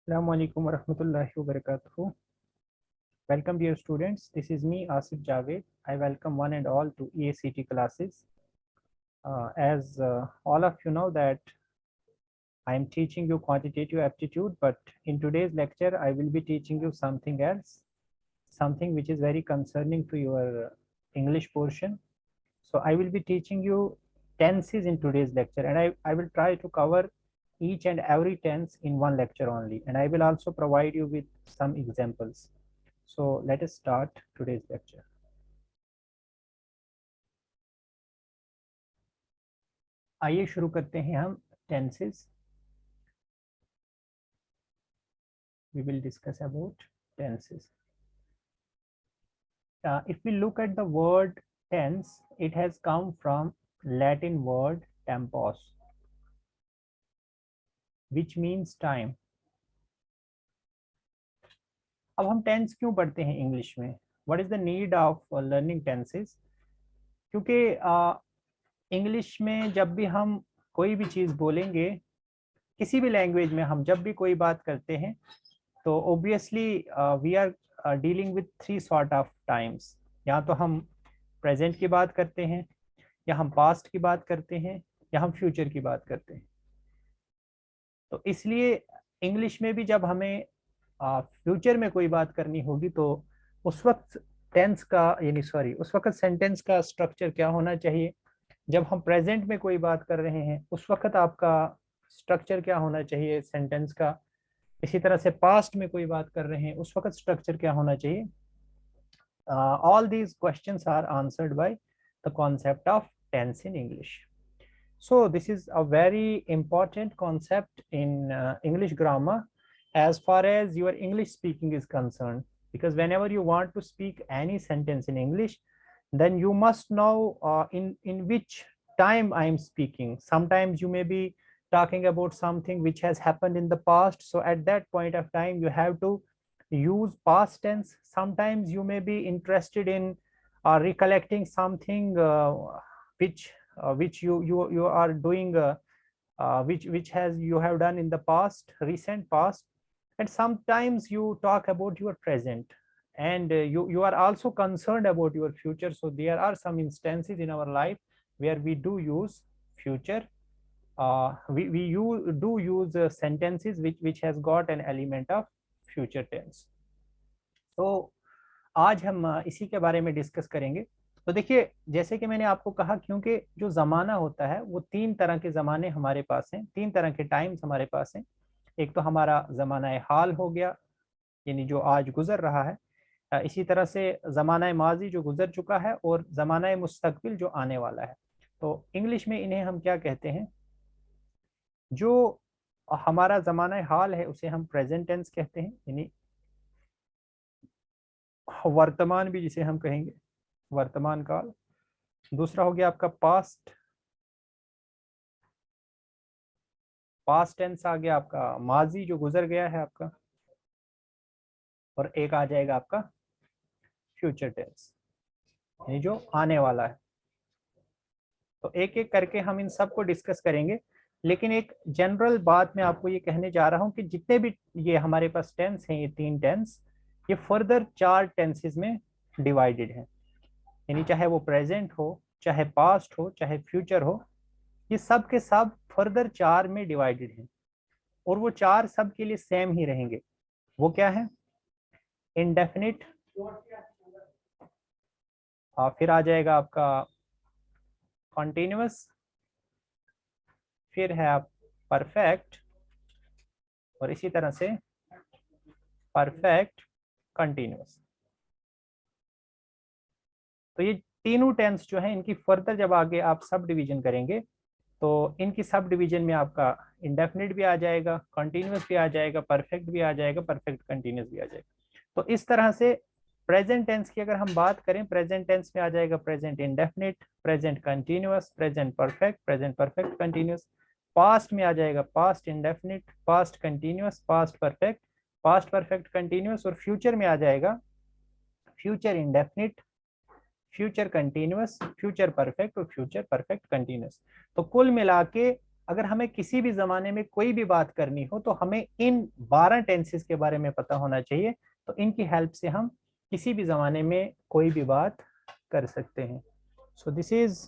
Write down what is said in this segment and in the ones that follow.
Assalamu alaikum wa rahmatullahi wa barakatuh. Welcome dear students. This is me Asif Javed. I welcome one and all to EACT classes. As all of you know that I am teaching you quantitative aptitude, but in today's lecture I will be teaching you something else, something which is very concerning to your English portion. So I will be teaching you tenses in today's lecture, and I will try to cover each and every tense in one lecture only, and I will also provide you with some examples. So let us start today's lecture. आइए शुरू करते हैं हम tenses. We will discuss about tenses. If we look at the word tense, it has come from Latin word tempus, which means time. अब हम tense क्यों पढ़ते हैं इंग्लिश में? What is the need of learning tenses? क्योंकि English में जब भी हम कोई भी चीज़ बोलेंगे, किसी भी लैंग्वेज में हम जब भी कोई बात करते हैं, तो obviously we are dealing with three sort of times. या तो हम प्रेजेंट की बात करते हैं, या हम पास्ट की बात करते हैं, या हम फ्यूचर की बात करते हैं. तो इसलिए इंग्लिश में भी जब हमें फ्यूचर में कोई बात करनी होगी, तो उस वक्त टेंस का यानी उस वक्त सेंटेंस का स्ट्रक्चर क्या होना चाहिए. जब हम प्रेजेंट में कोई बात कर रहे हैं, उस वक्त आपका स्ट्रक्चर क्या होना चाहिए सेंटेंस का. इसी तरह से पास्ट में कोई बात कर रहे हैं, उस वक्त स्ट्रक्चर क्या होना चाहिए. All these questions are answered by the concept of tense in English. So this is a very important concept in English grammar as far as your English speaking is concerned, because whenever you want to speak any sentence in English, then you must know in which time I am speaking. Sometimes you may be talking about something which has happened in the past, so at that point of time you have to use past tense. Sometimes you may be interested in recollecting something which you are doing, which has you have done in the past, recent past. And sometimes you talk about your present, and you are also concerned about your future. So there are some instances in our life where we do use future. We do use sentences which has got an element of future tense. तो आज हम इसी के बारे में discuss करेंगे. तो देखिए, जैसे कि मैंने आपको कहा, क्योंकि जो ज़माना होता है वो तीन तरह के ज़माने हमारे पास हैं, तीन तरह के टाइम्स हमारे पास हैं. एक तो हमारा ज़माना हाल हो गया, यानी जो आज गुजर रहा है. इसी तरह से ज़माना माजी जो गुजर चुका है, और ज़माना मुस्तकबिल जो आने वाला है. तो इंग्लिश में इन्हें हम क्या कहते हैं? जो हमारा ज़माना हाल है उसे हम प्रेजेंट टेंस कहते हैं, यानी वर्तमान भी जिसे हम कहेंगे वर्तमान काल. दूसरा हो गया आपका पास्ट टेंस आ गया आपका माजी जो गुजर गया है आपका. और एक आ जाएगा आपका फ्यूचर टेंस, यानी जो आने वाला है. तो एक एक करके हम इन सब को डिस्कस करेंगे. लेकिन एक जनरल बात मैं आपको ये कहने जा रहा हूँ कि जितने भी ये हमारे पास टेंस हैं, ये तीन टेंस, ये फर्दर चार टेंसेस में डिवाइडेड है. यानी चाहे वो प्रेजेंट हो, चाहे पास्ट हो, चाहे फ्यूचर हो, ये सब के सब फर्दर चार में डिवाइडेड हैं. और वो चार सब के लिए सेम ही रहेंगे. वो क्या है? इंडेफिनिट, फिर आ जाएगा आपका कॉन्टिन्यूअस, फिर है आप परफेक्ट, और इसी तरह से परफेक्ट कंटिन्यूअस. तो ये तीनों टेंस जो है, इनकी फर्दर जब आगे आप सब डिवीजन करेंगे, तो इनकी सब डिवीजन में आपका इंडेफिनिट भी आ जाएगा, कंटिन्यूअस भी आ जाएगा, परफेक्ट भी आ जाएगा, परफेक्ट कंटिन्यूअस भी आ जाएगा. तो इस तरह से प्रेजेंट टेंस की अगर हम बात करें, प्रेजेंट टेंस में आ जाएगा present indefinite, present continuous, present perfect, present perfect continuous. Past में आ जाएगा past indefinite, past continuous, past perfect continuous. और फ्यूचर में आ जाएगा future indefinite, future continuous, future perfect और फ्यूचर परफेक्ट कंटिन्यूअस. तो कुल मिला के अगर हमें किसी भी जमाने में कोई भी बात करनी हो तो हमें इन 12 टेंसेस के बारे में पता होना चाहिए, तो इनकी हेल्प से हम किसी भी जमाने में कोई भी बात कर सकते हैं। So this is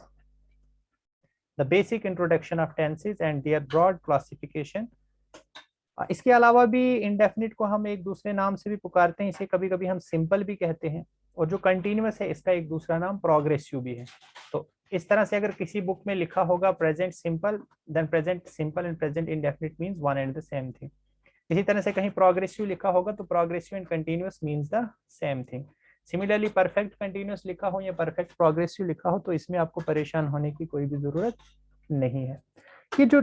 the basic introduction of tenses and their broad classification. इसके अलावा भी इंडेफिनिट को हम एक दूसरे नाम से भी पुकारते हैं, इसे कभी कभी हम सिंपल भी कहते हैं, और जो कंटिन्यूअस है इसका एक दूसरा नाम प्रोग्रेसिव भी है। तो इस तरह से अगर किसी बुक में लिखा होगा present simple, then present simple and present indefinite means one and the same thing. इसी तरह से कहीं प्रोग्रेसिव लिखा होगा तो progressive and continuous means the same thing. Similarly perfect continuous लिखा हो या परफेक्ट प्रोग्रेसिव लिखा हो तो इसमें आपको परेशान होने की कोई भी जरूरत नहीं है। कि जो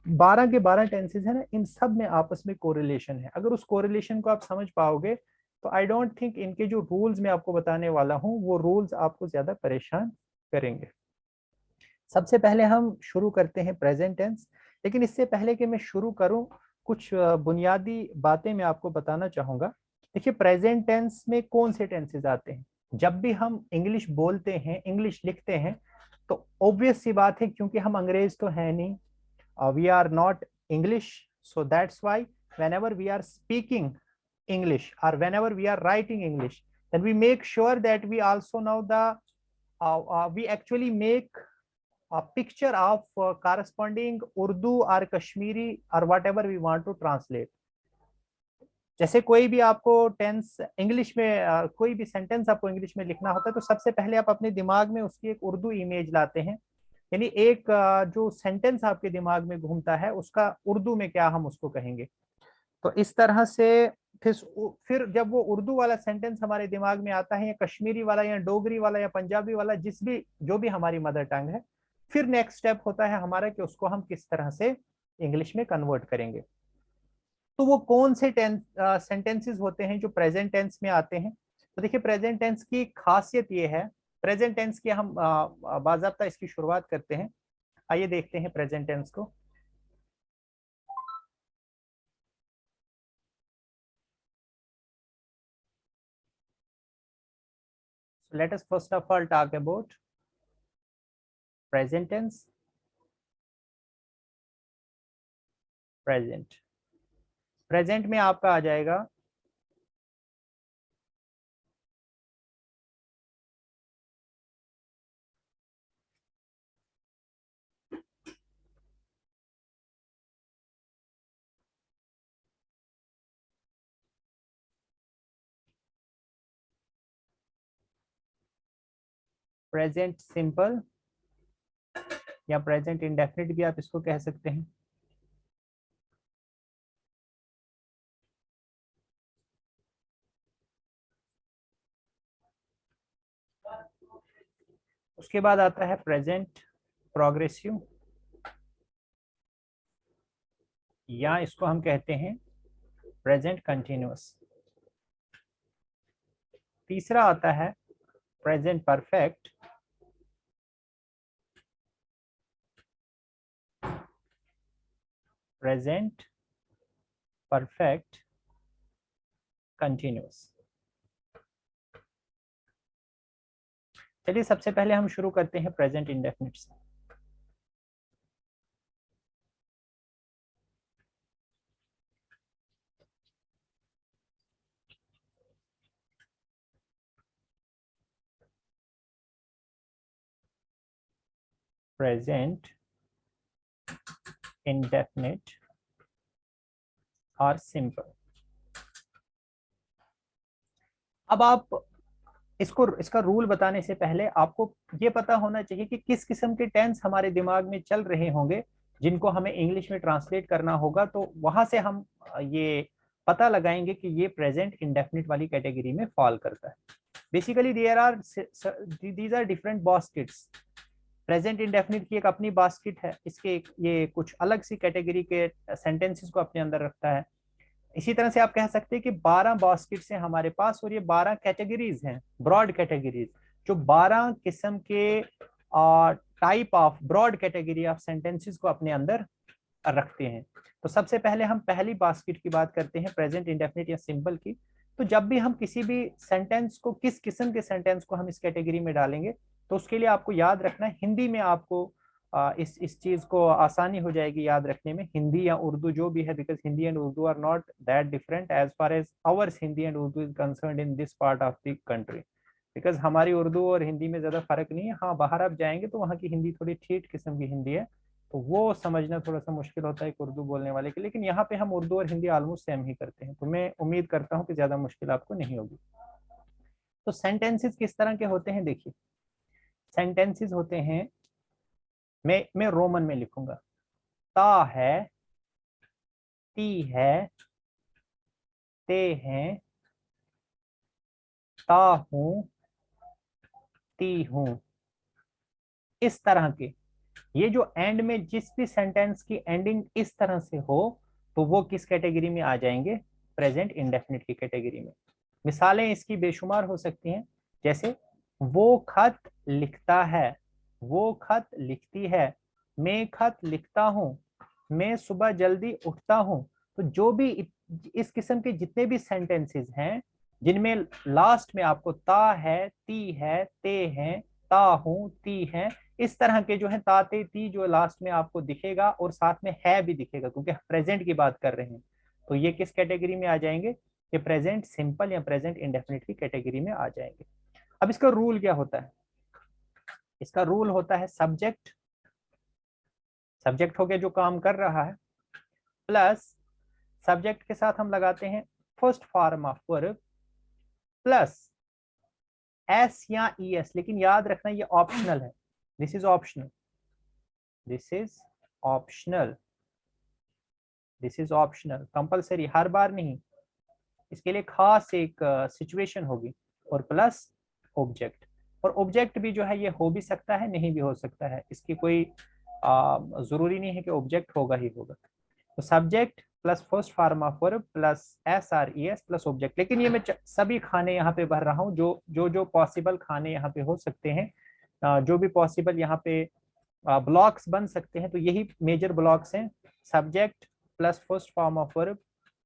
12 के 12 टेंसेस है ना, इन सब में आपस में कोरिलेशन है। अगर उस कोरिलेशन को आप समझ पाओगे तो आई डोंट थिंक इनके जो रूल्स मैं आपको बताने वाला हूं वो रूल्स आपको ज्यादा परेशान करेंगे। सबसे पहले हम शुरू करते हैं प्रेजेंट टेंस, लेकिन इससे पहले कि मैं शुरू करूं कुछ बुनियादी बातें मैं आपको बताना चाहूंगा। देखिए प्रेजेंट टेंस में कौन से टेंसेस आते हैं। जब भी हम इंग्लिश बोलते हैं, इंग्लिश लिखते हैं, तो ऑब्वियस सी बात है क्योंकि हम अंग्रेज तो है नहीं, we are not English, so that's why whenever we are speaking English or whenever we are writing English, then we make sure that we also know the we actually make a picture of corresponding Urdu or Kashmiri or whatever we want to translate. जैसे कोई भी आपको tense English में कोई भी sentence आपको English में लिखना होता है तो सबसे पहले आप अपने दिमाग में उसकी एक उर्दू इमेज लाते हैं, यानी एक जो सेंटेंस आपके दिमाग में घूमता है उसका उर्दू में क्या हम उसको कहेंगे। तो इस तरह से फिर जब वो उर्दू वाला सेंटेंस हमारे दिमाग में आता है, या कश्मीरी वाला या डोगरी वाला या पंजाबी वाला, जिस भी जो भी हमारी मदर टंग है, फिर नेक्स्ट स्टेप होता है हमारा कि उसको हम किस तरह से इंग्लिश में कन्वर्ट करेंगे। तो वो कौन से सेंटेंसेस होते हैं जो प्रेजेंट टेंस में आते हैं। तो देखिए प्रेजेंट टेंस की खासियत ये है, प्रेजेंट टेंस की हम बाकायदा इसकी शुरुआत करते हैं। आइए देखते हैं प्रेजेंट टेंस को। So let us first of all talk about present tense. Present, present में आपका आ जाएगा प्रेजेंट सिंपल या प्रेजेंट इंडेफिनिट भी आप इसको कह सकते हैं। उसके बाद आता है प्रेजेंट प्रोग्रेसिव, या इसको हम कहते हैं प्रेजेंट कंटिन्यूअस। तीसरा आता है present perfect, present perfect continuous. चलिए सबसे पहले हम शुरू करते हैं प्रेजेंट इंडेफिनिट से। प्रेजेंट इंडेफिनिट और सिंपल। अब आप इसका रूल बताने से पहले आपको ये पता होना चाहिए कि किस किस्म के टेंस हमारे दिमाग में चल रहे होंगे जिनको हमें इंग्लिश में ट्रांसलेट करना होगा, तो वहां से हम ये पता लगाएंगे कि ये प्रेजेंट इंडेफिनिट वाली कैटेगरी में फॉल करता है। Basically these are different baskets. Present indefinite की एक अपनी बास्केट है, इसके ये कुछ अलग सी कैटेगरी के सेंटेंसेस को अपने अंदर रखता है। इसी तरह से आप कह सकते हैं कि 12 बास्केट्स हैं हमारे पास, और ये 12 कैटेगरीज हैं, ब्रॉड कैटेगरीज, जो 12 किस्म के type of broad category of sentences को अपने अंदर रखते हैं। तो सबसे पहले हम पहली बास्केट की बात करते हैं, प्रेजेंट इंडेफिनिट या सिंपल की। तो जब भी हम किसी भी सेंटेंस को, किस किस्म के सेंटेंस को हम इस कैटेगरी में डालेंगे, तो उसके लिए आपको याद रखना है हिंदी में आपको इस चीज को आसानी हो जाएगी याद रखने में, हिंदी या उर्दू जो भी है, because Hindi and Urdu are not that different as far as ours Hindi and Urdu is concern in this part of the country. बिकॉज हमारी उर्दू और हिंदी में ज्यादा फर्क नहीं है। हाँ, बाहर आप जाएंगे तो वहाँ की हिंदी थोड़ी ठीक किस्म की हिंदी है, तो वो समझना थोड़ा सा मुश्किल होता है एक उर्दू बोलने वाले के, लेकिन यहाँ पे हम उर्दू और हिंदी ऑलमोस्ट सेम ही करते हैं, तो मैं उम्मीद करता हूँ कि ज्यादा मुश्किल आपको नहीं होगी। तो सेंटेंसेस किस तरह के होते हैं देखिए, सेंटेंसेस होते हैं, मैं रोमन में लिखूंगा, ता है, ती है, ते हैं, ता हूं, ती हूं, इस तरह के। ये जो एंड में जिस भी सेंटेंस की एंडिंग इस तरह से हो, तो वो किस कैटेगरी में आ जाएंगे, प्रेजेंट इंडेफिनिट की कैटेगरी में। मिसालें इसकी बेशुमार हो सकती हैं, जैसे वो खत लिखता है, वो खत लिखती है, मैं खत लिखता हूँ, मैं सुबह जल्दी उठता हूँ। तो जो भी इस किस्म के जितने भी सेंटेंसेस हैं जिनमें लास्ट में आपको ता है, ती है, ते हैं, ता हूं, ती है, इस तरह के जो है ताते ती जो लास्ट में आपको दिखेगा और साथ में है भी दिखेगा, क्योंकि प्रेजेंट की बात कर रहे हैं, तो ये किस कैटेगरी में आ जाएंगे, ये प्रेजेंट सिंपल या प्रेजेंट इंडेफिनिट की कैटेगरी में आ जाएंगे। अब इसका रूल क्या होता है, इसका रूल होता है सब्जेक्ट, सब्जेक्ट हो गया जो काम कर रहा है, प्लस सब्जेक्ट के साथ हम लगाते हैं first form of verb, plus S या ई एस, लेकिन याद रखना ये ऑप्शनल है, this is optional, this is optional, this is optional, compulsory हर बार नहीं, इसके लिए खास एक सिचुएशन होगी, और प्लस ऑब्जेक्ट। और ऑब्जेक्ट भी जो है ये हो भी सकता है नहीं भी हो सकता है, इसकी कोई जरूरी नहीं है कि ऑब्जेक्ट होगा ही होगा। तो subject plus first form of verb plus S or E S plus object, लेकिन ये मैं सभी खाने यहाँ पे भर रहा हूँ जो पॉसिबल खाने यहाँ पे हो सकते हैं, जो भी पॉसिबल यहाँ पे ब्लॉक्स बन सकते हैं, तो यही मेजर ब्लॉक्स हैं, subject plus first form of verb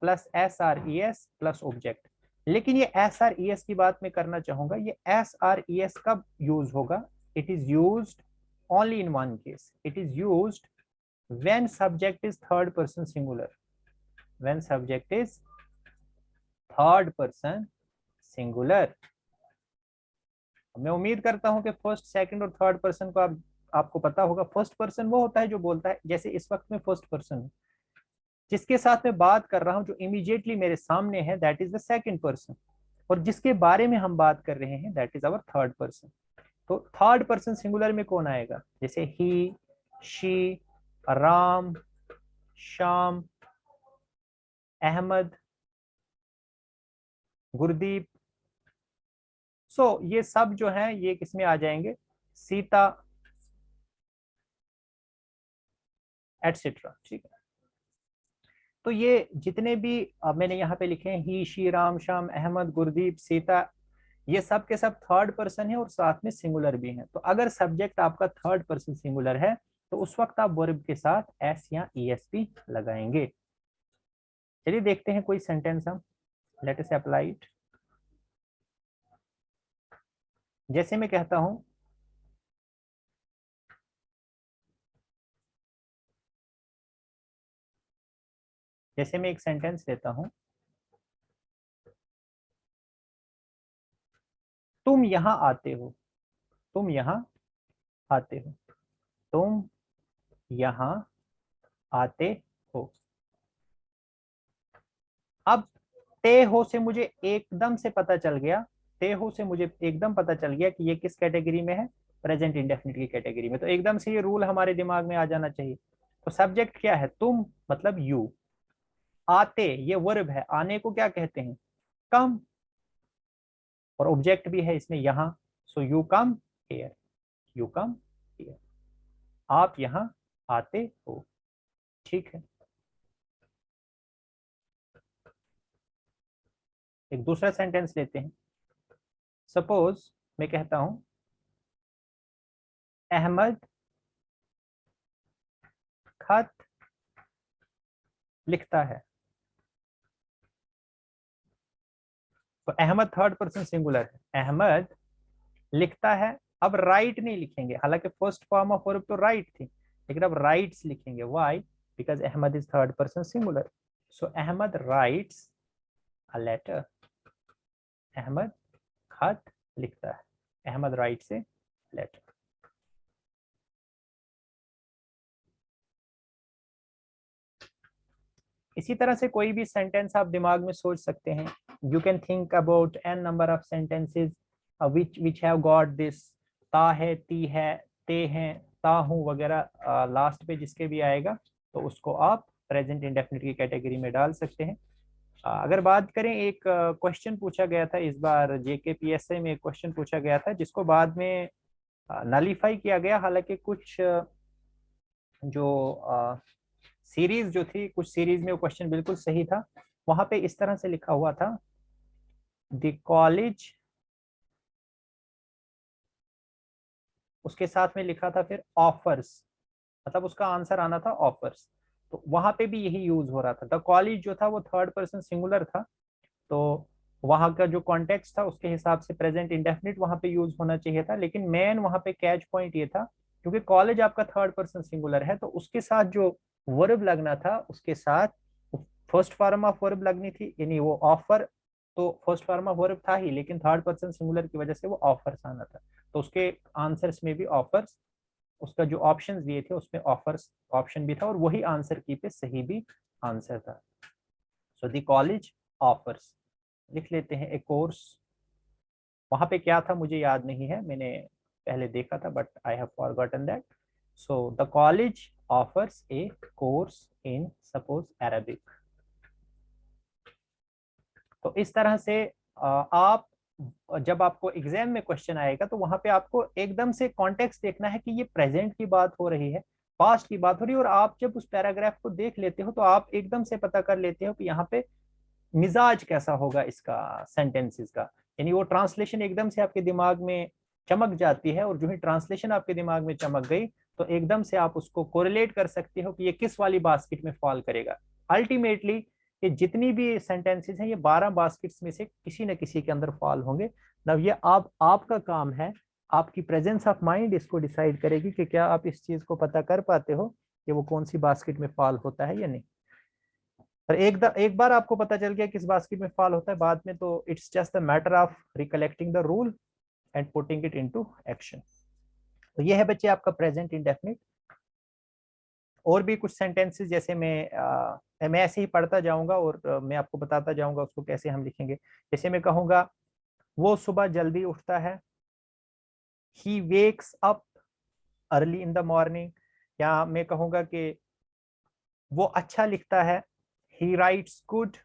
plus S or E S plus object. लेकिन ये एस आर ई एस की बात मैं करना चाहूंगा, ये एस आर ई एस कब यूज होगा, it is use only in one case, it is use when subject is third person singular, when subject is third person singular। मैं उम्मीद करता हूं कि फर्स्ट सेकंड और थर्ड पर्सन को आपको पता होगा। फर्स्ट पर्सन वो होता है जो बोलता है, जैसे इस वक्त में फर्स्ट पर्सन हूं, जिसके साथ मैं बात कर रहा हूं जो इमीडिएटली मेरे सामने है, that is the second person, और जिसके बारे में हम बात कर रहे हैं that is our third person. तो थर्ड पर्सन सिंगुलर में कौन आएगा, जैसे he, she, Ram, Shyam, Ahmad, Gurdeep. So ये सब जो है ये किसमें आ जाएंगे, सीता, एटसेट्रा, ठीक है। तो ये जितने भी मैंने यहाँ पे लिखे हैं, ही, शी, राम, श्याम, अहमद, गुरदीप, सीता, ये सब के सब थर्ड पर्सन है और साथ में सिंगुलर भी हैं। तो अगर सब्जेक्ट आपका थर्ड पर्सन सिंगुलर है तो उस वक्त आप वर्ब के साथ एस या ई एस पी लगाएंगे। चलिए देखते हैं कोई सेंटेंस हम, लेट अस अप्लाई इट। जैसे मैं कहता हूं, जैसे मैं एक सेंटेंस लेता हूं, तुम यहां आते हो, तुम यहां आते हो, तुम यहां आते हो। अब ते हो से मुझे एकदम से पता चल गया, ते हो से मुझे एकदम पता चल गया कि ये किस कैटेगरी में है, प्रेजेंट इंडेफिनिट की कैटेगरी में। तो एकदम से ये रूल हमारे दिमाग में आ जाना चाहिए। तो सब्जेक्ट क्या है, तुम मतलब यू, आते ये वर्ब है, आने को क्या कहते हैं, कम, और ऑब्जेक्ट भी है इसमें यहाँ, so you come here, you come here, आप यहाँ आते हो, ठीक है। एक दूसरा सेंटेंस लेते हैं, सपोज मैं कहता हूं अहमद खत लिखता है। तो अहमद थर्ड पर्सन सिंगुलर है, अहमद लिखता है अब राइट नहीं लिखेंगे, हालांकि फर्स्ट फॉर्म ऑफ वर्ब तो राइट थी, लेकिन अब राइट्स लिखेंगे। Why? Because Ahmad is third person singular. So Ahmad writes a letter. Ahmad खत लिखता है। Ahmad writes a letter. इसी तरह से कोई भी सेंटेंस आप दिमाग में सोच सकते हैं। You can think about an number of sentences which have got this. ता है, ती है, ते हैं, ता हूं वगैरह, लास्ट पे जिसके भी आएगा तो उसको आप प्रेजेंट इंडेफिनिट की कैटेगरी में डाल सकते हैं। अगर बात करें, एक क्वेश्चन पूछा गया था इस बार JKPSC में, एक क्वेश्चन पूछा गया था जिसको बाद में नलीफाई किया गया। हालांकि कुछ जो सीरीज जो थी, कुछ सीरीज में वो क्वेश्चन बिल्कुल सही था। वहां पे इस तरह से लिखा हुआ था, द कॉलेज, उसके साथ में लिखा था फिर ऑफर्स, मतलब उसका आंसर आना था ऑफर्स। तो वहां पे भी यही यूज हो रहा था। द कॉलेज जो था वो थर्ड पर्सन सिंगुलर था, तो वहां का जो कॉन्टेक्स्ट था उसके हिसाब से प्रेजेंट इंडेफिनिट वहां पे यूज होना चाहिए था। लेकिन मेन वहां पे कैच पॉइंट ये था, क्योंकि कॉलेज आपका थर्ड पर्सन सिंगुलर है, तो उसके साथ जो वर्ब लगना था उसके साथ फर्स्ट फॉर्म ऑफ वर्ब लगनी थी, यानी वो ऑफर तो फर्स्ट फॉर्म ऑफ वर्ब था ही, लेकिन थर्ड पर्सन सिंगुलर की वजह से वो ऑफर्स आना था। तो उसके आंसर्स में भी ऑफर्स, उसका जो ऑप्शंस दिए थे उसमें ऑफर्स ऑप्शन भी था, और वही आंसर की पे सही भी आंसर था। So the college offers. लिख लेते हैं ए कोर्स। वहां पे क्या था मुझे याद नहीं है, मैंने पहले देखा था but I have forgotten that. So the college offers A course in suppose Arabic. तो इस तरह से आप जब आपको एग्जाम में क्वेश्चन आएगा तो वहां पे आपको एकदम से कॉन्टेक्स्ट देखना है कि ये प्रेजेंट की बात हो रही है, पास्ट की बात हो रही है। और आप जब उस पैराग्राफ को देख लेते हो तो आप एकदम से पता कर लेते हो कि यहाँ पे मिजाज कैसा होगा इसका, सेंटेंसेस का। यानी वो ट्रांसलेशन एकदम से आपके दिमाग में चमक जाती है, और जो ही ट्रांसलेशन आपके दिमाग में चमक गई तो एकदम से आप उसको कोरिलेट कर सकते हो कि ये किस वाली बास्केट में फॉल करेगा। अल्टीमेटली ये जितनी भी सेंटेंसेस हैं ये 12 बास्केट्स में से किसी न किसी के अंदर फॉल होंगे। अब ये आपका काम है, आपकी प्रेजेंस ऑफ माइंड इसको डिसाइड करेगी कि क्या आप इस चीज को पता कर पाते हो कि वो कौन सी बास्केट में फॉल होता है या नहीं। पर एक बार आपको पता चल गया किस बास्केट में फॉल होता है, बाद में तो it's just the matter of recollecting the rule and putting it into action. तो ये है बच्चे आपका प्रेजेंट इंडेफिनिट। और भी कुछ सेंटेंसेस जैसे मैं ऐसे ही पढ़ता जाऊंगा और मैं आपको बताता जाऊंगा उसको कैसे हम लिखेंगे। जैसे मैं कहूंगा वो सुबह जल्दी उठता है, he wakes up early in the morning. या मैं कहूंगा कि वो अच्छा लिखता है, ही राइट्स गुड।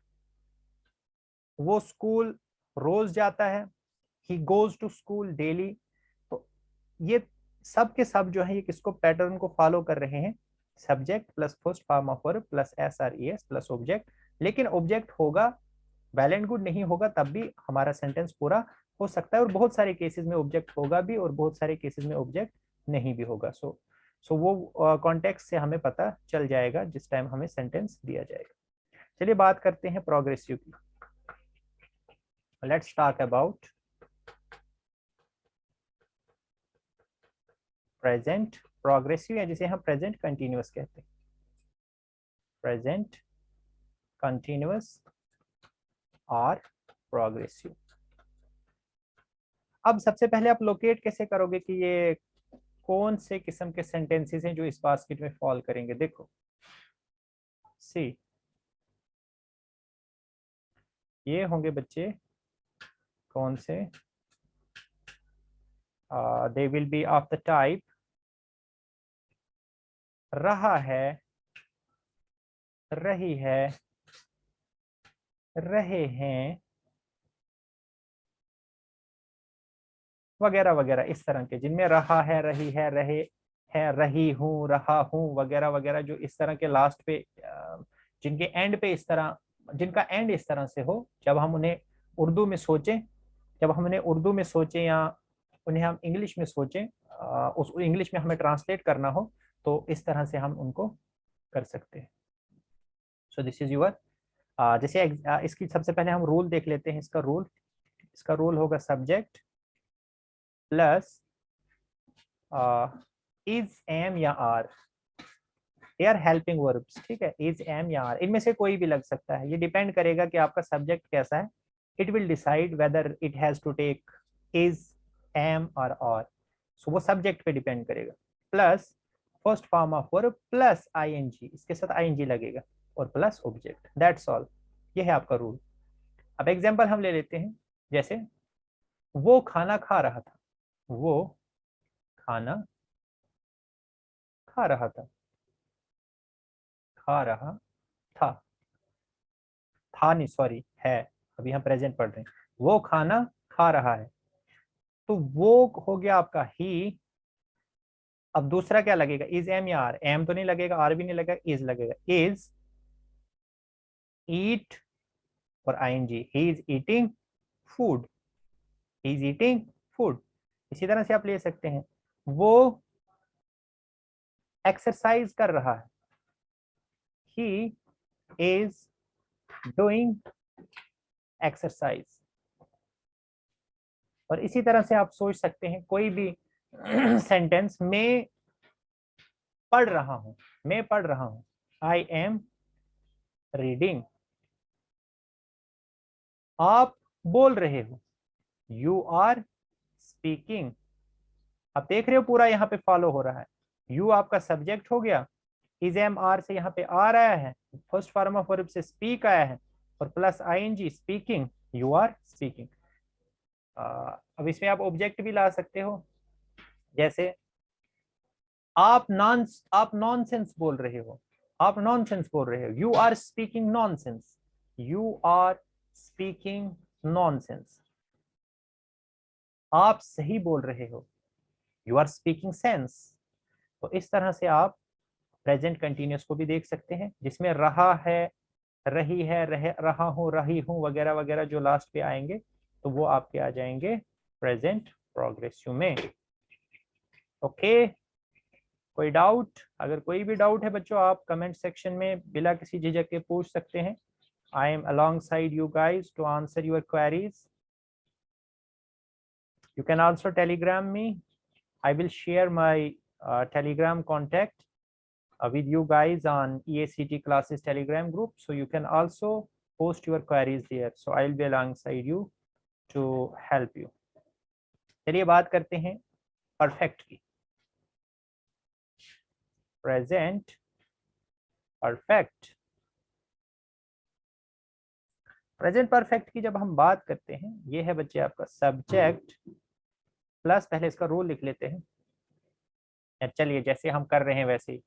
वो स्कूल रोज जाता है, he goes to school daily. तो ये सब के सब जो है ये किसको, पैटर्न को फॉलो कर रहे हैं। Subject plus first form of verb plus SRES plus object. लेकिन ऑब्जेक्ट होगा, वेल एंड गुड नहीं होगा तब भी हमारा सेंटेंस पूरा हो सकता है। और बहुत सारे केसेस में ऑब्जेक्ट होगा भी और बहुत सारे केसेस में ऑब्जेक्ट नहीं भी होगा। सो वो कॉन्टेक्स्ट से हमें पता चल जाएगा जिस टाइम हमें सेंटेंस दिया जाएगा। चलिए बात करते हैं प्रोग्रेसिव की। Let's talk about present progressive, या जिसे हम प्रेजेंट कंटिन्यूअस कहते हैं। प्रेजेंट कंटिन्यूअस और प्रोग्रेसिव। अब सबसे पहले आप लोकेट कैसे करोगे कि ये कौन से किस्म के सेंटेंसेस हैं जो इस बास्केट में फॉल करेंगे। देखो सी, ये होंगे बच्चे कौन से, they will be of the type रहा है, रही है, रहे हैं, वगैरह वगैरह। इस तरह के जिनमें रहा है, रही है, रहे है, रही हूं, रहा हूं वगैरह वगैरह, जो इस तरह के लास्ट पे जिनके एंड पे इस तरह, जिनका एंड इस तरह से हो, जब हम उन्हें उर्दू में सोचें, जब हम उन्हें उर्दू में सोचें या उन्हें हम इंग्लिश में सोचें, उस इंग्लिश में हमें ट्रांसलेट करना हो तो इस तरह से हम उनको कर सकते हैं। सो दिस इज यूर जैसे इसकी सबसे पहले हम रूल देख लेते हैं। इसका रूल होगा सब्जेक्ट प्लस इज, एम या are, they are helping verbs, ठीक है, इज, एम या आर, इनमें से कोई भी लग सकता है। ये डिपेंड करेगा कि आपका सब्जेक्ट कैसा है। It will decide whether it has to take is, am और आर। सो वो सब्जेक्ट पे डिपेंड करेगा। Plus first form of verb plus ING, इसके साथ आईएनजी लगेगा, और प्लस ऑब्जेक्ट, दैट्स ऑल। ये है आपका रूल। अब एग्जांपल हम ले लेते हैं, जैसे वो खाना खा रहा था, वो खाना खा रहा था, खा रहा था, था नहीं सॉरी है, अभी हम प्रेजेंट पढ़ रहे हैं। वो खाना खा रहा है, तो वो हो गया आपका ही। अब दूसरा क्या लगेगा, इज, एम या आर? एम तो नहीं लगेगा, आर भी नहीं लगेगा, इज लगेगा। इज, ईट और ING, he is eating food, he is eating food. इसी तरह से आप ले सकते हैं, वो एक्सरसाइज कर रहा है, ही इज डूइंग एक्सरसाइज। और इसी तरह से आप सोच सकते हैं कोई भी सेंटेंस, मैं पढ़ रहा हूं, मैं पढ़ रहा हूं, आई एम रीडिंग। आप बोल रहे हो, यू आर स्पीकिंग। आप देख रहे हो पूरा यहाँ पे फॉलो हो रहा है। यू आपका सब्जेक्ट हो गया, इज, एम, आर से यहाँ पे आर आया है, फर्स्ट फॉर्म ऑफ वर्ब से स्पीक आया है, और plus ING, speaking, you are speaking. अब इसमें आप ऑब्जेक्ट भी ला सकते हो, जैसे आप नॉनसेंस बोल रहे हो, आप नॉनसेंस बोल रहे हो, you are speaking nonsense, you are speaking nonsense. आप सही बोल रहे हो, यू आर स्पीकिंग सेंस। तो इस तरह से आप प्रेजेंट कंटिन्यूअस को भी देख सकते हैं, जिसमें रहा है, रही है, रहा हूं, रही हूं वगैरह वगैरह जो लास्ट पे आएंगे, तो वो आपके आ जाएंगे प्रेजेंट प्रोग्रेसिव में। ओके, कोई डाउट? अगर कोई भी डाउट है बच्चों, आप कमेंट सेक्शन में बिना किसी झिझक के पूछ सकते हैं। I am alongside you guys to answer your queries. You can also telegram me. I will share my telegram contact with you guys on EACT classes telegram group, so you can also post your queries there, so I'll be alongside you to help you. चलिए बात करते हैं perfect की। Present perfect, present perfect की जब हम बात करते हैं, ये है बच्चे आपका सब्जेक्ट प्लस, पहले इसका रूल लिख लेते हैं। चलिए जैसे हम कर रहे हैं वैसे ही,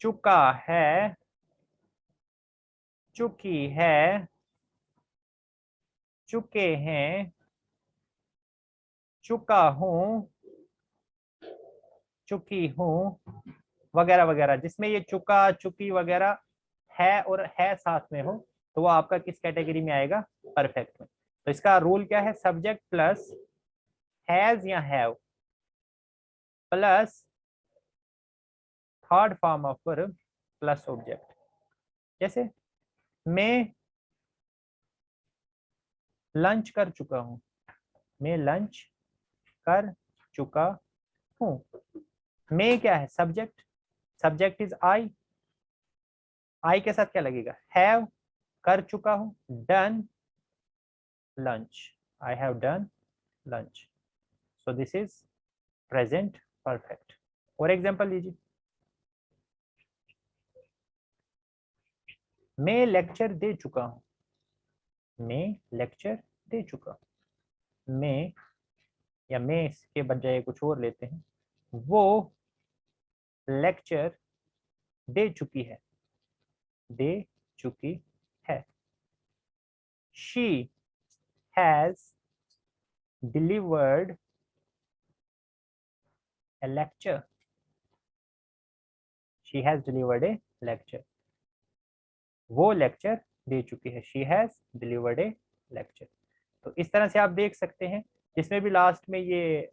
चुका है, चुकी है, चुके हैं, चुका हूं, चुकी हूं वगैरह वगैरह। जिसमें ये चुका, चुकी वगैरह है और है साथ में हो, तो वो आपका किस कैटेगरी में आएगा, परफेक्ट में। तो इसका रूल क्या है, सब्जेक्ट प्लस हैज या have plus third form of verb plus object. जैसे मैं लंच कर चुका हूं, मैं लंच कर चुका हूं। मैं क्या है, सब्जेक्ट, सब्जेक्ट इज आई, आई के साथ क्या लगेगा, हैव, कर चुका हूं, done lunch, I have done lunch. So this is present perfect. और एग्जांपल लीजिए, मैं लेक्चर दे चुका हूं, मैं लेक्चर दे चुका हूं। मैं, या मैं इसके बजाय कुछ और लेते हैं, वो लेक्चर दे चुकी है, दे चुकी है। She has delivered a lecture, she has delivered a lecture। वो लेक्चर दे चुकी है, she has delivered a lecture। तो इस तरह से आप देख सकते हैं, जिसमें भी लास्ट में ये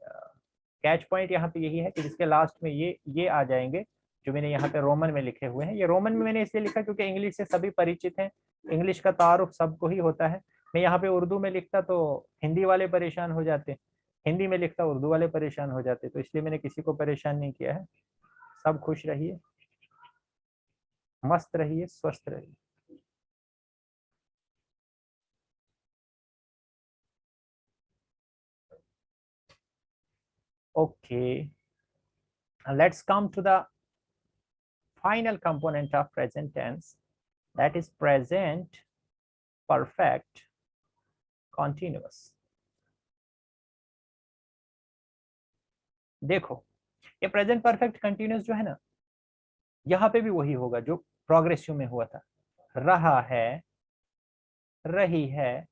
कैच पॉइंट यहाँ पे यही है कि जिसके लास्ट में ये आ जाएंगे, जो मैंने यहाँ पे रोमन में लिखे हुए हैं। ये रोमन में मैंने इसलिए लिखा क्योंकि इंग्लिश से सभी परिचित हैं, इंग्लिश का तारुफ सबको ही होता है। मैं यहाँ पे उर्दू में लिखता तो हिंदी वाले परेशान हो जाते, हिंदी में लिखता उर्दू वाले परेशान हो जाते, तो इसलिए मैंने किसी को परेशान नहीं किया है। सब खुश रहिए, मस्त रहिए, स्वस्थ रहिए। Okay, let's come to the final component of present tense, that is present perfect continuous। देखो, ये प्रेजेंट परफेक्ट कंटिन्यूस जो है ना, यहाँ पे भी वही होगा जो प्रोग्रेसिव में हुआ था। रहा है, रही है,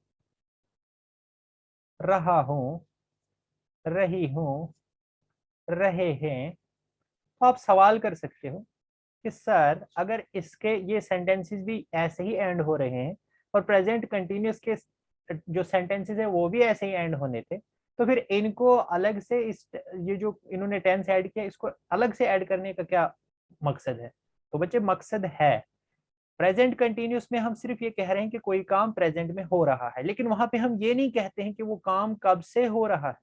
रहा हूं, रही हूं, रहे हैं। तो आप सवाल कर सकते हो कि सर अगर इसके ये सेंटेंसेस भी ऐसे ही एंड हो रहे हैं और प्रेजेंट कंटिन्यूअस के जो सेंटेंसेस है वो भी ऐसे ही एंड होने थे, तो फिर इनको अलग से इस ये जो इन्होंने टेंस ऐड किया इसको अलग से ऐड करने का क्या मकसद है? तो बच्चे मकसद है, प्रेजेंट कंटिन्यूअस में हम सिर्फ ये कह रहे हैं कि कोई काम प्रेजेंट में हो रहा है, लेकिन वहां पे हम ये नहीं कहते हैं कि वो काम कब से हो रहा है।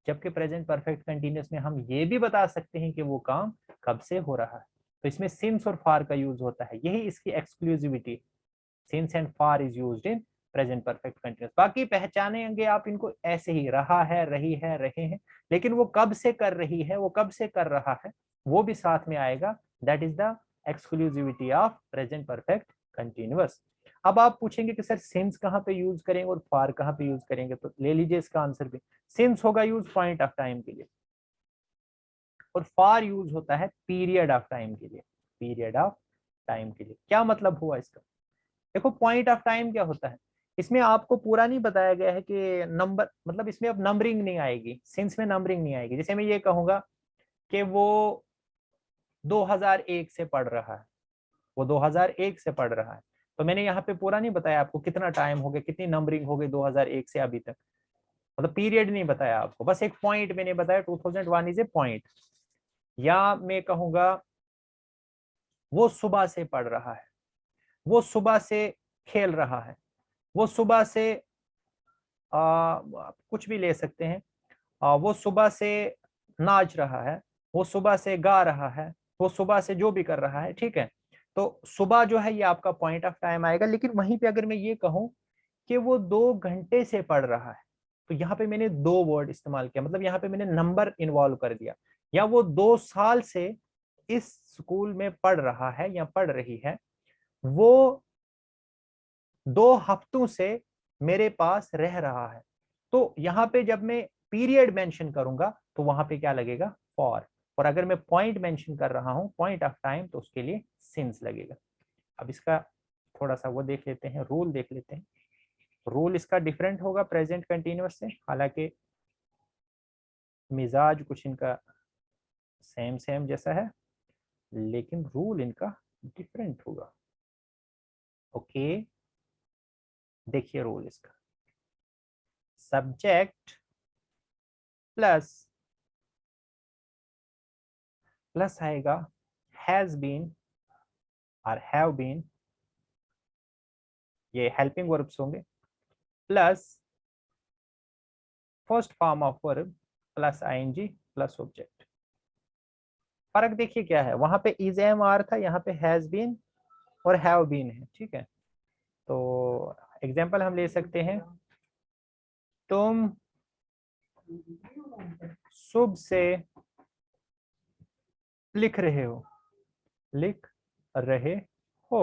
जबकि प्रेजेंट परफेक्ट कंटिन्यूअस में हम ये भी बता सकते हैं कि वो काम कब से हो रहा है। तो इसमें सिंस और फार का यूज होता है, यही इसकी exclusivity. Since and far is used in present perfect continuous. बाकी पहचानेंगे आप इनको ऐसे ही, रहा है, रही है, रहे हैं, लेकिन वो कब से कर रही है, वो कब से कर रहा है, वो भी साथ में आएगा। That is the exclusivity of present perfect continuous. अब आप पूछेंगे कि सर सिंस कहाँ पे यूज करेंगे और फार कहाँ पे यूज करेंगे, तो ले लीजिए इसका आंसर भी। सिंस होगा यूज पॉइंट ऑफ टाइम के लिए, और फार यूज होता है पीरियड ऑफ टाइम के लिए। पीरियड ऑफ टाइम के लिए क्या मतलब हुआ इसका? देखो, पॉइंट ऑफ टाइम क्या होता है, इसमें आपको पूरा नहीं बताया गया है कि नंबर, मतलब इसमें अब नंबरिंग नहीं आएगी, सिंस में नंबरिंग नहीं आएगी। जैसे मैं ये कहूंगा कि वो 2001 से पढ़ रहा है, वो 2001 से पढ़ रहा है, तो मैंने यहाँ पे पूरा नहीं बताया आपको कितना टाइम हो गया, कितनी नंबरिंग हो गई 2001 से अभी तक, मतलब पीरियड नहीं बताया आपको, बस एक पॉइंट मैंने बताया 2001 इज ए पॉइंट। या मैं कहूंगा वो सुबह से पढ़ रहा है, वो सुबह से खेल रहा है, वो सुबह से कुछ भी ले सकते हैं, वो सुबह से नाच रहा है, वो सुबह से गा रहा है, वो सुबह से जो भी कर रहा है, ठीक है। तो सुबह जो है ये आपका पॉइंट ऑफ टाइम आएगा। लेकिन वहीं पे अगर मैं ये कहूं कि वो 2 घंटे से पढ़ रहा है, तो यहाँ पे मैंने दो वर्ड इस्तेमाल किया, मतलब यहाँ पे मैंने नंबर इन्वॉल्व कर दिया। या वो 2 साल से इस स्कूल में पढ़ रहा है या पढ़ रही है, वो 2 हफ्तों से मेरे पास रह रहा है। तो यहाँ पे जब मैं पीरियड मेंशन करूंगा तो वहां पे क्या लगेगा? फॉर। और अगर मैं पॉइंट मेंशन कर रहा हूं, पॉइंट ऑफ टाइम, तो उसके लिए सिंस लगेगा। अब इसका थोड़ा सा वो देख लेते हैं, रूल देख लेते हैं। रूल इसका डिफरेंट होगा प्रेजेंट कंटिन्यूअस से, हालांकि मिजाज कुछ इनका सेम सेम जैसा है, लेकिन रूल इनका डिफरेंट होगा। ओके, देखिए रूल इसका, सब्जेक्ट प्लस प्लस आएगा हैज बीन और हैव बीन, ये हेल्पिंग वर्ब्स होंगे, plus first form of verb plus ING plus object. फर्क देखिए क्या है, वहां पे इज एम आर था, यहाँ पे हैज बीन और हैव बीन है, ठीक है। तो एग्जांपल हम ले सकते हैं, तुम सुबह से लिख रहे हो, लिख रहे हो,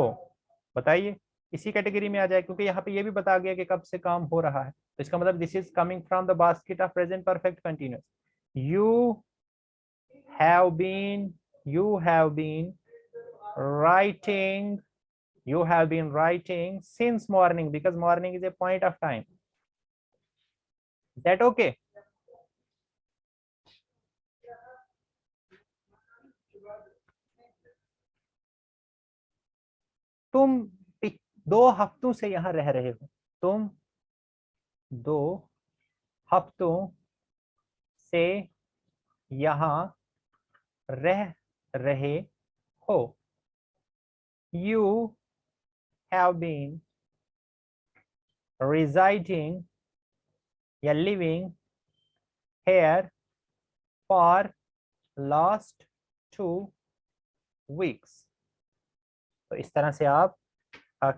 बताइए, इसी कैटेगरी में आ जाए, क्योंकि यहाँ पे ये भी बता गया कि कब से काम हो रहा है। तो इसका मतलब this is coming from the basket of present perfect continuous. You have been, you have been writing, you have been writing since morning, because morning is a point of time. Is that okay? तुम 2 हफ्तों से यहाँ रह रहे हो, तुम 2 हफ्तों से यहाँ रह रहे हो। You have been residing या living here for last 2 weeks। तो इस तरह से आप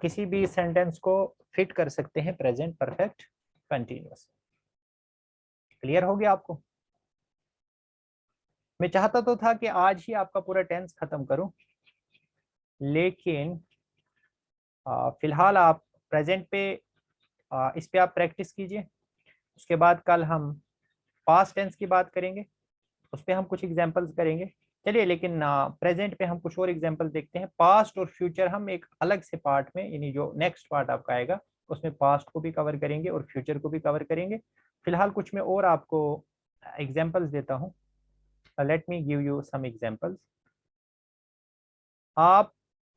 किसी भी सेंटेंस को फिट कर सकते हैं प्रेजेंट परफेक्ट कंटिन्यूअस। क्लियर हो गया आपको? मैं चाहता तो था कि आज ही आपका पूरा टेंस खत्म करूं, लेकिन फिलहाल आप प्रेजेंट पे इस पे आप प्रैक्टिस कीजिए। उसके बाद कल हम पास्ट टेंस की बात करेंगे, उस पे हम कुछ एग्जांपल्स करेंगे। चलिए, लेकिन प्रेजेंट पे हम कुछ और एग्जांपल देखते हैं। पास्ट और फ्यूचर हम एक अलग से पार्ट में, यानी जो नेक्स्ट पार्ट आपका आएगा उसमें पास्ट को भी कवर करेंगे और फ्यूचर को भी कवर करेंगे। फिलहाल कुछ मैं और आपको एग्जांपल्स देता हूँ। Let me give you some examples. आप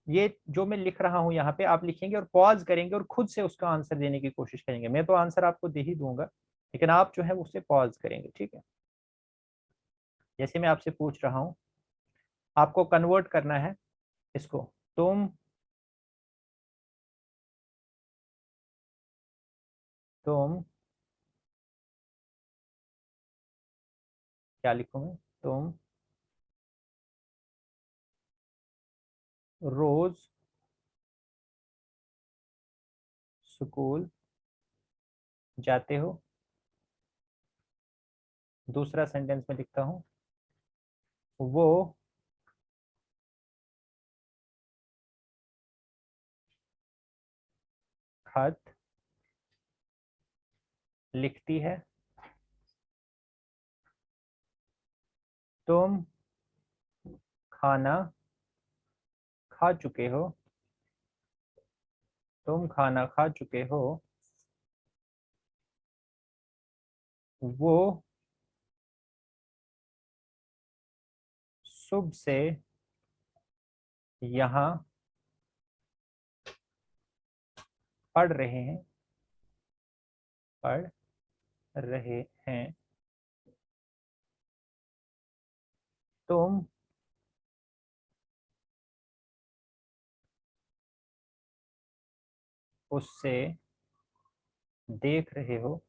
ये जो मैं लिख रहा हूँ यहाँ पे आप लिखेंगे और पॉज करेंगे और खुद से उसका आंसर देने की कोशिश करेंगे। मैं तो आंसर आपको दे ही दूंगा, लेकिन आप जो है उससे पॉज करेंगे, ठीक है? जैसे मैं आपसे पूछ रहा हूँ, आपको कन्वर्ट करना है इसको। तुम क्या लिखूं मैं? तुम रोज स्कूल जाते हो। दूसरा सेंटेंस में लिखता हूँ, वो खत लिखती है। तुम खाना खा चुके हो। तुम खाना खा चुके हो। वो सुबह से यहाँ पढ़ रहे हैं। पढ़ रहे हैं। तुम उससे देख रहे हो।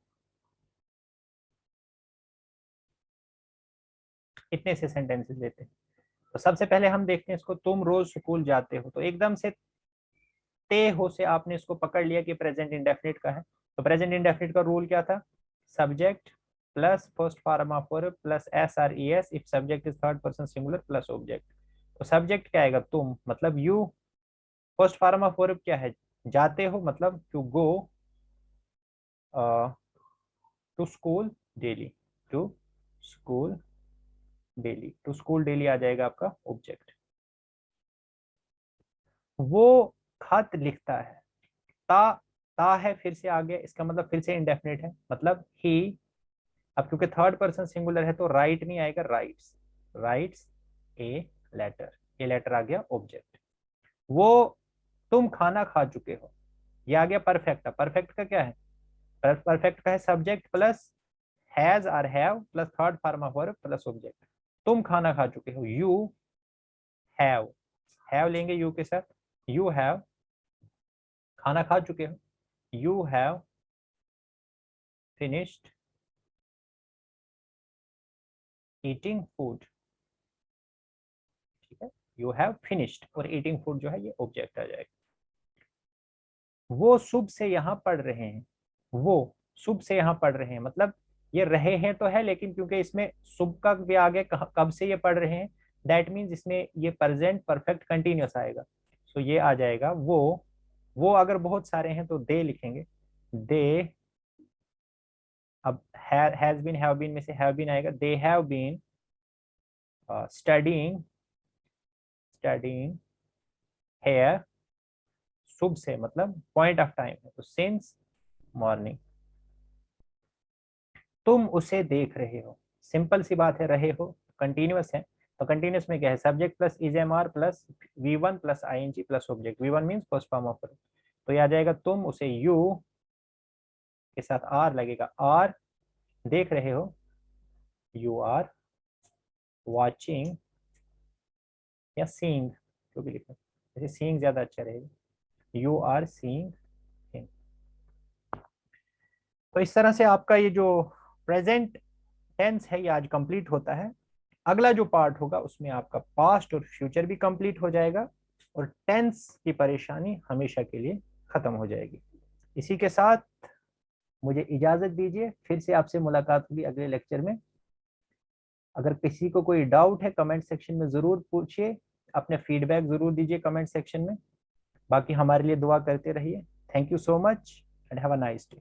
इतने से सेंटेंसेस लेते हैं। तो सबसे पहले हम देखते हैं इसको, तुम रोज स्कूल जाते हो। तो एकदम से ते हो से आपने इसको पकड़ लिया कि प्रेजेंट इंडेफिनिट का है। तो प्रेजेंट इंडेफिनिट का रूल क्या था? Subject plus first form of verb plus S or E S if subject is third person singular plus object. तो सब्जेक्ट क्या आएगा? तुम, मतलब you. First form of verb क्या है? जाते हो, मतलब to go to school daily. To school daily. To school daily आ जाएगा आपका ऑब्जेक्ट। वो खत लिखता है। ता ता है, फिर से आ गया, इसका मतलब फिर से इंडेफिनिट है, मतलब ही। अब क्योंकि थर्ड पर्सन सिंगुलर है तो राइट नहीं आएगा, writes. Writes a letter. A letter आ गया ऑब्जेक्ट। वो तुम खाना खा चुके हो, ये आ गया परफेक्ट। परफेक्ट का क्या है? परफेक्ट का है सब्जेक्ट प्लस हैज और have plus third form of verb plus object. तुम खाना खा चुके हो, यू हैव। हैव लेंगे यू के साथ, यू हैव खाना खा चुके हो। You have finished eating food. ठीक है, यू हैव फिनिश्ड और ईटिंग फूड जो है ये ऑब्जेक्ट आ जाएगा। वो सुबह से यहाँ पढ़ रहे हैं। वो सुबह से यहाँ पढ़ रहे हैं, मतलब ये रहे हैं तो है, लेकिन क्योंकि इसमें सुबह का भी आगे कब से ये पढ़ रहे हैं, दैट मीन्स इसमें ये प्रेजेंट परफेक्ट कंटिन्यूअस आएगा। सो ये आ जाएगा वो अगर बहुत सारे हैं तो दे लिखेंगे। दे, अब हैज बीन हैव बीन में से हैव बीन आएगा। They have been studying studying here. सुबह से मतलब पॉइंट ऑफ टाइम है, तो सिंस मॉर्निंग। तुम उसे देख रहे हो, सिंपल सी बात है, रहे हो कंटिन्यूअस है। तो कंटिन्यूअस में क्या है? Subject plus is am are plus V one plus I N G plus object. V one means first form of. तो ये आ जाएगा तुम उसे, यू के साथ आर लगेगा, आर देख रहे हो। यू आर वॉचिंग या सीइंग, जो भी लिखो, जैसे सीइंग ज्यादा अच्छा रहेगा। You are seeing. तो इस तरह से आपका ये जो प्रेजेंट टेंस है ये आज कंप्लीट होता है। अगला जो पार्ट होगा उसमें आपका पास्ट और फ्यूचर भी कंप्लीट हो जाएगा और टेंस की परेशानी हमेशा के लिए खत्म हो जाएगी। इसी के साथ मुझे इजाजत दीजिए, फिर से आपसे मुलाकात होगी अगले लेक्चर में। अगर किसी को कोई डाउट है कमेंट सेक्शन में जरूर पूछिए, अपने फीडबैक जरूर दीजिए कमेंट सेक्शन में। बाकी हमारे लिए दुआ करते रहिए। Thank you so much and have a nice day.